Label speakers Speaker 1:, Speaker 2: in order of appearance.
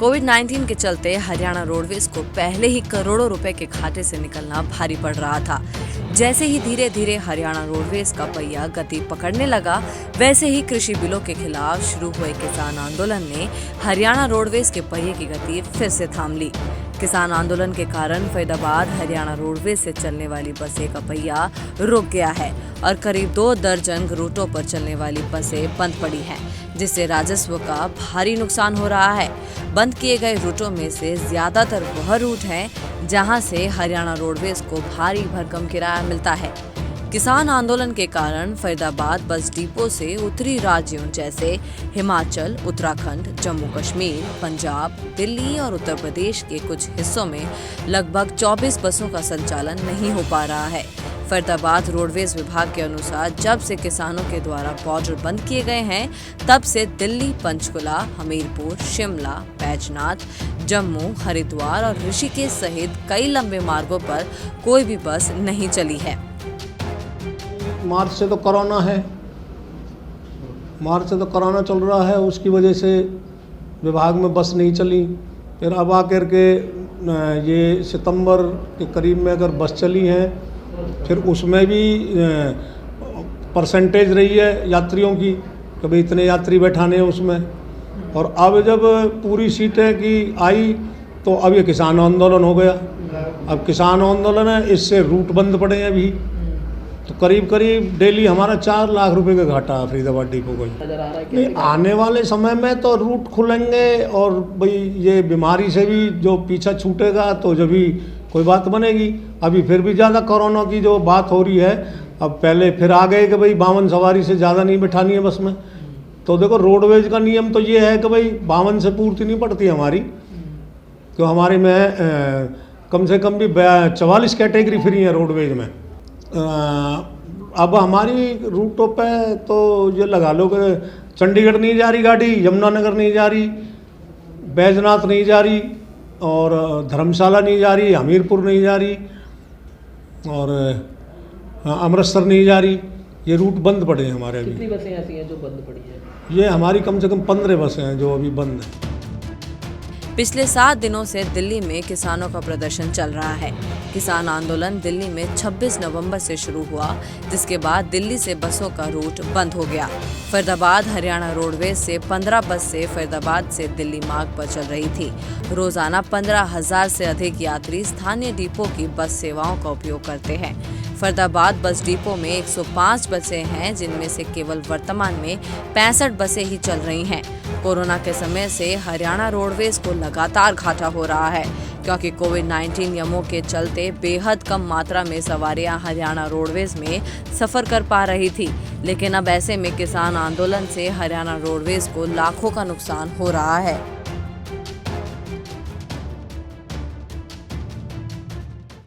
Speaker 1: कोविड-19 के चलते हरियाणा रोडवेज को पहले ही करोड़ों रुपए के घाटे से निकलना भारी पड़ रहा था। जैसे ही धीरे धीरे हरियाणा रोडवेज का पहिया गति पकड़ने लगा, वैसे ही कृषि बिलों के खिलाफ शुरू हुए किसान आंदोलन ने हरियाणा रोडवेज के पहिए की गति फिर से थाम ली। किसान आंदोलन के कारण फरीदाबाद हरियाणा रोडवेज से चलने वाली बसें का पहिया रुक गया है और करीब 2 दर्जन रूटों पर चलने वाली बसें बंद पड़ी हैं, जिससे राजस्व का भारी नुकसान हो रहा है। बंद किए गए रूटों में से ज्यादातर वह रूट हैं जहां से हरियाणा रोडवेज को भारी भरकम किराया मिलता है। किसान आंदोलन के कारण फरीदाबाद बस डिपो से उत्तरी राज्यों जैसे हिमाचल, उत्तराखंड, जम्मू कश्मीर, पंजाब, दिल्ली और उत्तर प्रदेश के कुछ हिस्सों में लगभग 24 बसों का संचालन नहीं हो पा रहा है। फरीदाबाद रोडवेज विभाग के अनुसार जब से किसानों के द्वारा बॉर्डर बंद किए गए हैं, तब से दिल्ली, पंचकुला, हमीरपुर, शिमला, बैजनाथ, जम्मू, हरिद्वार और ऋषिकेश सहित कई लंबे मार्गों पर कोई भी बस नहीं चली है।
Speaker 2: मार्च से तो कोरोना चल रहा है, उसकी वजह से विभाग में बस नहीं चली। फिर अब आकर के ये सितंबर के करीब में अगर बस चली है, फिर उसमें भी परसेंटेज रही है यात्रियों की, कभी इतने यात्री बैठाने हैं उसमें। और अब जब पूरी सीटें की आई तो अब ये किसान आंदोलन हो गया। अब किसान आंदोलन है, इससे रूट बंद पड़े हैं अभी, तो करीब डेली हमारा 4 लाख रुपए का घाटा है फरीदाबाद डिपो को। नहीं, आने वाले समय में तो रूट खुलेंगे और भाई ये बीमारी से भी जो पीछा छूटेगा तो जब भी कोई बात बनेगी। अभी फिर भी ज़्यादा कोरोना की जो बात हो रही है, अब पहले फिर आ गए कि भाई 52 सवारी से ज़्यादा नहीं बिठानी है बस में। तो देखो रोडवेज का नियम तो ये है कि भाई 52 से पूर्ति नहीं पड़ती हमारी, तो हमारे में कम से कम भी 44 कैटेगरी फ्री है रोडवेज में। अब हमारी रूटों पे तो ये लगा लो कि चंडीगढ़ नहीं जा रही गाड़ी, यमुनानगर नहीं जा रही, बैजनाथ नहीं जा रही और धर्मशाला नहीं जा रही, हमीरपुर नहीं जा रही और अमृतसर नहीं जा रही। ये रूट बंद पड़े हैं हमारे अभी।
Speaker 3: कितनी बसें ऐसी हैं जो बंद पड़ी है?
Speaker 2: ये हमारी कम से कम 15 बसें हैं जो अभी बंद हैं।
Speaker 1: पिछले 7 दिनों से दिल्ली में किसानों का प्रदर्शन चल रहा है। किसान आंदोलन दिल्ली में 26 नवंबर से शुरू हुआ, जिसके बाद दिल्ली से बसों का रूट बंद हो गया। फरीदाबाद हरियाणा रोडवेज से 15 बस से फरीदाबाद से दिल्ली मार्ग पर चल रही थी। रोजाना 15,000 से अधिक यात्री स्थानीय डिपो की बस सेवाओं का उपयोग करते हैं। फरीदाबाद बस डिपो में 105 बसें हैं, जिनमें से केवल वर्तमान में 65 बसें ही चल रही हैं। कोरोना के समय से हरियाणा रोडवेज को लगातार घाटा हो रहा है, क्योंकि कोविड-19 नियमों के चलते बेहद कम मात्रा में सवारियां हरियाणा रोडवेज में सफर कर पा रही थी। लेकिन अब ऐसे में किसान आंदोलन से हरियाणा रोडवेज को लाखों का नुकसान हो रहा है।